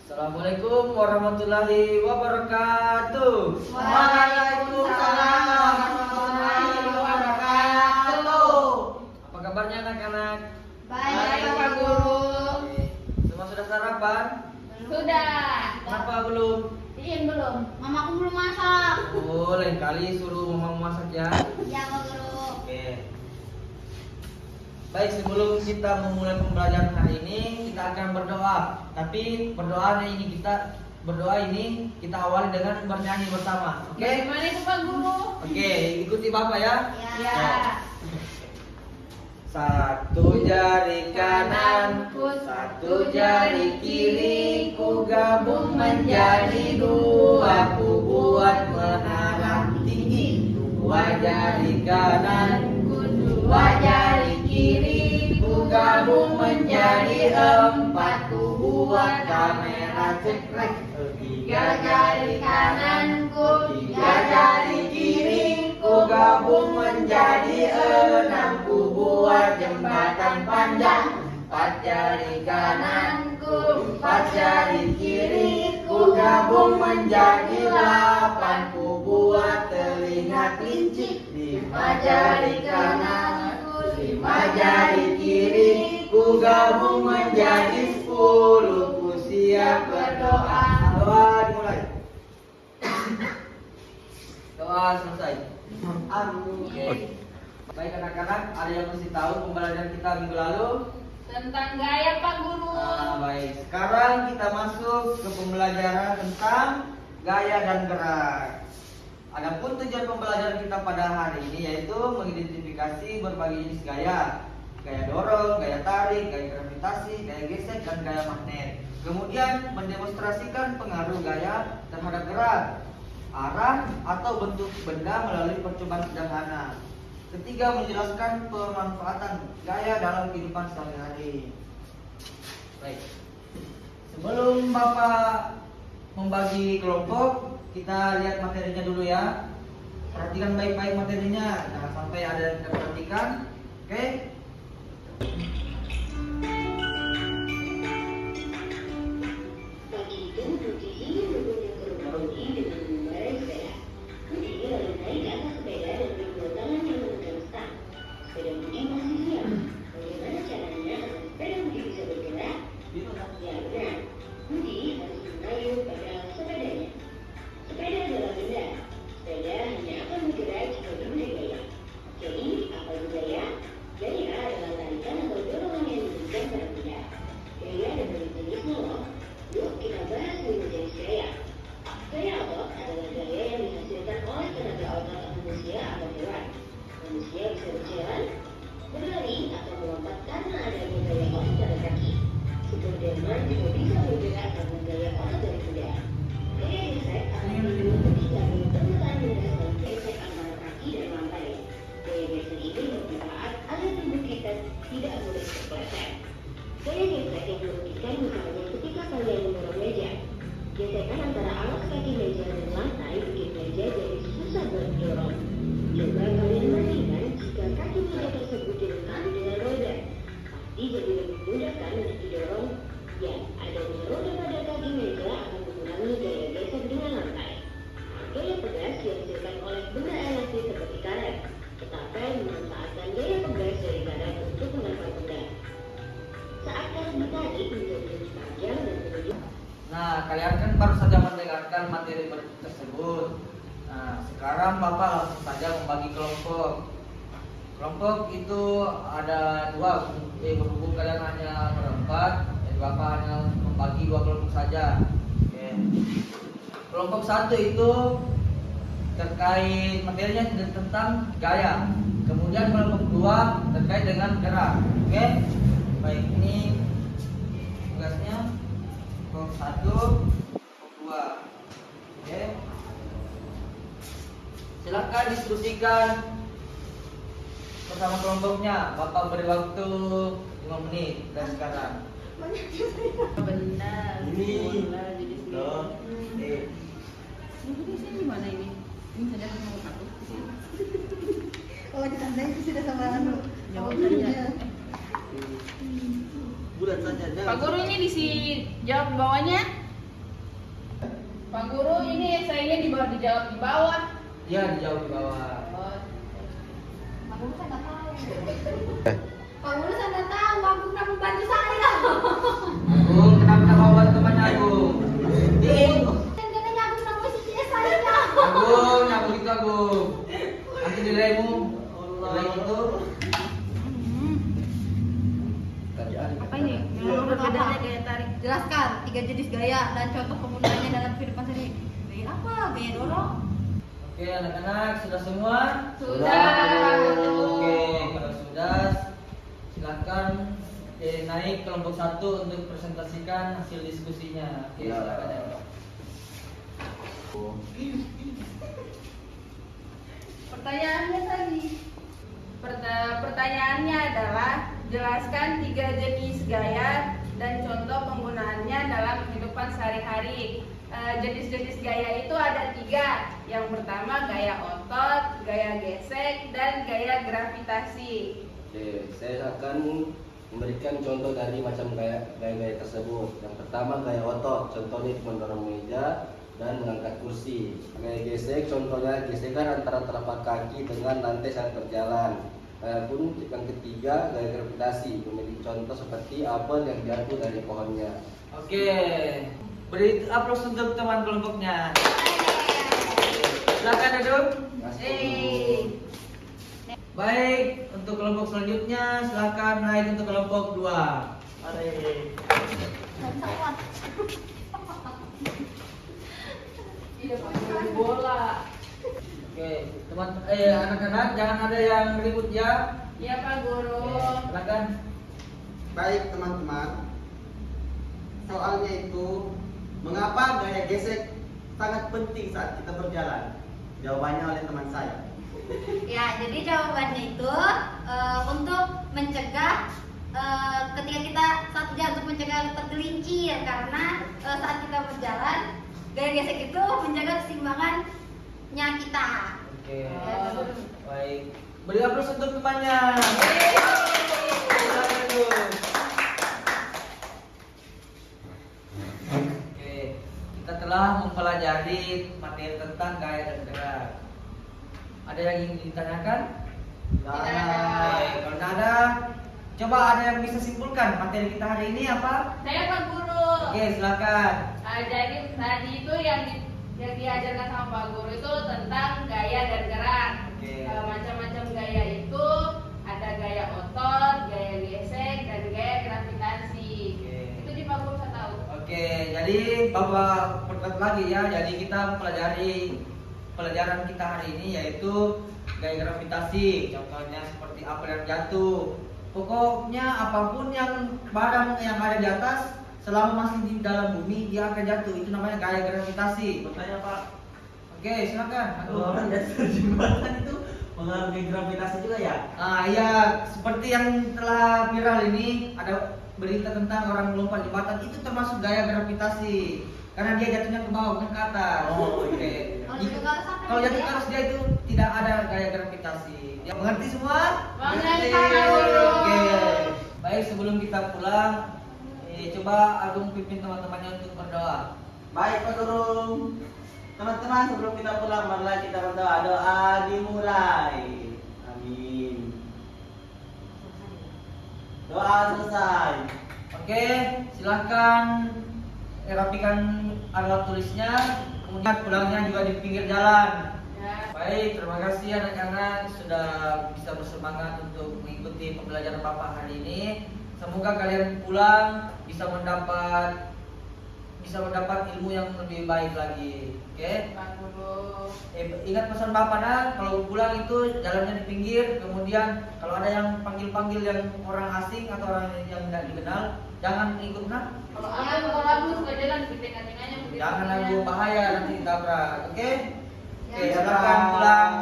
Assalamualaikum warahmatullahi wabarakatuh. Waalaikumsalam warahmatullahi wabarakatuh. Apa kabarnya anak-anak? Baik, Pak Guru. Semua sudah sarapan? Sudah. Kenapa belum? Belum. Mamaku belum masak. Oh, lain kali suruh mama masak ya. Iya, Pak Guru. Oke. Baik, sebelum kita memulai pembelajaran hari ini, kita akan berdoa. Tapi berdoa ini kita awali dengan bernyanyi bersama. Oke? Bagaimana itu, Pak Guru? Oke, ikuti Bapak ya. Ya. Satu jari kananku, satu jari kiriku, gabung menjadi dua, ku buat menara tinggi. Dua jari kananku, dua jari kiriku, gabung menjadi empat, ku buat kamera cekrek. Tiga jari kananku, tiga jari kiriku, gabung menjadi enam, ku buat jembatan panjang. Empat jari kananku, empat jari kiriku, gabung menjadi delapan, ku buat telinga kelinci. Lima jari kananku, lima jari kiriku, gabung menjadi sepuluh, ku siap berdoa. Doa dimulai. Doa selesai. Oke. Baik anak-anak, ada yang mesti tahu pembelajaran kita minggu lalu? Tentang gaya, Pak Guru. Baik, sekarang kita masuk ke pembelajaran tentang gaya dan gerak. Adapun tujuan pembelajaran kita pada hari ini yaitu mengidentifikasi berbagai jenis gaya. Gaya dorong, gaya tarik, gaya gravitasi, gaya gesek, dan gaya magnet. Kemudian mendemonstrasikan pengaruh gaya terhadap gerak, arah, atau bentuk benda melalui percobaan sederhana. Ketiga, menjelaskan pemanfaatan gaya dalam kehidupan sehari-hari. Baik. Sebelum Bapak membagi kelompok, kita lihat materinya dulu ya. Perhatikan baik-baik materinya, jangan sampai ada yang tidak perhatikan. Oke? Gesekan antara alas kaki meja dan lantai bikin meja jadi susah berdorong. Coba kalian bandingkan jika kaki meja tersebut dilengkapi dengan roda. Pasti jadi lebih mudah kan untuk didorong? Ya, adanya roda pada kaki meja akan mengurangi gaya gesek dengan lantai. Gaya pegas dihasilkan oleh benda elastis seperti karet, tetapi memanfaatkan gaya pegas dari karet untuk melempar benda. Saat karet ditarik menjadi lebih panjang dan menuju. Nah, kalian kan baru saja mendengarkan materi tersebut. Nah, sekarang Bapak langsung saja membagi kelompok. Kelompok itu ada dua, berhubung kalian hanya berempat, jadi Bapak hanya membagi dua kelompok saja. Oke. Kelompok satu itu terkait materinya tentang gaya. Kemudian kelompok dua terkait dengan gerak. Oke. Baik, ini tugasnya. Kelompok satu, kelompok dua. Oke. Silakan diskusikan bersama kelompoknya. Bapak beri waktu 5 menit dari sekarang. Benar. Ini. Jadi Loh. Ini di mana ini? Ini sudah sama aku. Oh, ditandai itu sudah sama anu. Jawab saja. Bulan saja. Pak Guru ini jawab bawahnya. Pak Guru, ini esainya dijawab di bawah. Iya, dijawab di bawah. Oh, Pak Guru saya nggak tahu. Pak Guru saya nggak tahu. Aku pernah membantu saya. Agung, kenapa tak mau bantu temannya Agung? Dan katanya aku pernah posisi saya. Agung, ya begitu Agung. Nanti nilaimu, nilai itu. apa ini? Bedanya gaya tarik. Jelaskan 3 jenis gaya dan contoh penggunaannya dalam kehidupan sehari. Gaya apa? Gaya dorong. Oke, anak-anak sudah semua? Sudah. Oke, kalau sudah, silakan naik kelompok 1 untuk presentasikan hasil diskusinya. Oke, silakan ya. Pertanyaannya tadi. Pertanyaannya adalah jelaskan 3 jenis gaya dan contoh penggunaannya dalam kehidupan sehari-hari. Jenis-jenis gaya itu ada 3. Yang pertama gaya otot, gaya gesek, dan gaya gravitasi. Oke, saya akan memberikan contoh dari macam gaya tersebut. Yang pertama gaya otot, contohnya mendorong meja dan mengangkat kursi. Gaya gesek, contohnya gesekan antara telapak kaki dengan lantai saat berjalan. Adapun yang ketiga gaya gravitasi, memiliki contoh seperti apel yang jatuh dari pohonnya. Oke, beri aplaus untuk teman kelompoknya. Silakan duduk. Baik, untuk kelompok selanjutnya silakan naik untuk kelompok 2. Mari. Iya, Pak Guru, bola. Oke, anak-anak jangan ada yang ribut ya. Iya, Pak Guru. Silakan. Baik teman-teman, soalnya itu mengapa gaya gesek sangat penting saat kita berjalan? Jawabannya oleh teman saya. Ya, jadi jawabannya itu untuk mencegah ketika kita untuk mencegah tergelincir karena saat kita berjalan gaya gesek itu menjaga keseimbangannya kita. Oke. Baik. Beri aplaus untuk temannya. Silakan duduk. Oke, kita telah mempelajari materi tentang gaya dan gerak. Ada yang ingin ditanyakan? Baik, kalau tidak ada, coba ada yang bisa simpulkan materi kita hari ini apa? Saya Pak Guru. Oke, silakan. Jadi tadi itu yang diajarkan sama Pak Guru itu tentang gaya dan gerak. Oke. Macam-macam gaya itu ada gaya otot, gaya gesek, dan gaya gravitasi. Oke. Itu di Pak Guru saya tahu. Oke, jadi Bapak perketat lagi ya. Jadi kita pelajari pelajaran kita hari ini yaitu gaya gravitasi. Contohnya seperti apel yang jatuh. Pokoknya apapun yang barang yang ada di atas selama masih di dalam bumi dia akan jatuh. Itu namanya gaya gravitasi. Bertanya Pak, Oke, silakan. kalau orang jatuh jembatan itu mengalami gravitasi juga ya? Iya, seperti yang telah viral ini ada berita tentang orang melompat jembatan itu termasuk gaya gravitasi karena dia jatuhnya ke bawah bukan ke atas. Oh, Oke. Kalau jatuh ke atas apa Kalau dia? jatuh ke atas dia itu tidak ada gaya gravitasi. Ya, mengerti semua? Mengerti, Pak Guru. Oke. Baik, sebelum kita pulang, coba Agung pimpin teman-temannya untuk berdoa. Baik Pak Guru. Teman-teman, sebelum kita pulang, marilah kita berdoa. Doa dimulai. Amin. Doa selesai. Oke, silahkan rapikan alat tulisnya. Kemudian pulangnya juga di pinggir jalan. Ya. Baik, terima kasih anak-anak sudah bisa bersemangat untuk mengikuti pembelajaran Bapak hari ini. Semoga kalian pulang bisa mendapat ilmu yang lebih baik lagi. Oke? Pak Guru. Ingat pesan Bapak nak, kalau pulang itu jalannya di pinggir. Kemudian kalau ada yang panggil-panggil yang orang asing atau orang yang tidak dikenal, jangan ikut nak. Kalau aku suka jalan di tengah-tengahnya. Jangan lagu bahaya nanti ditabrak. Oke? Oke, Ya, silakan Pak. pulang.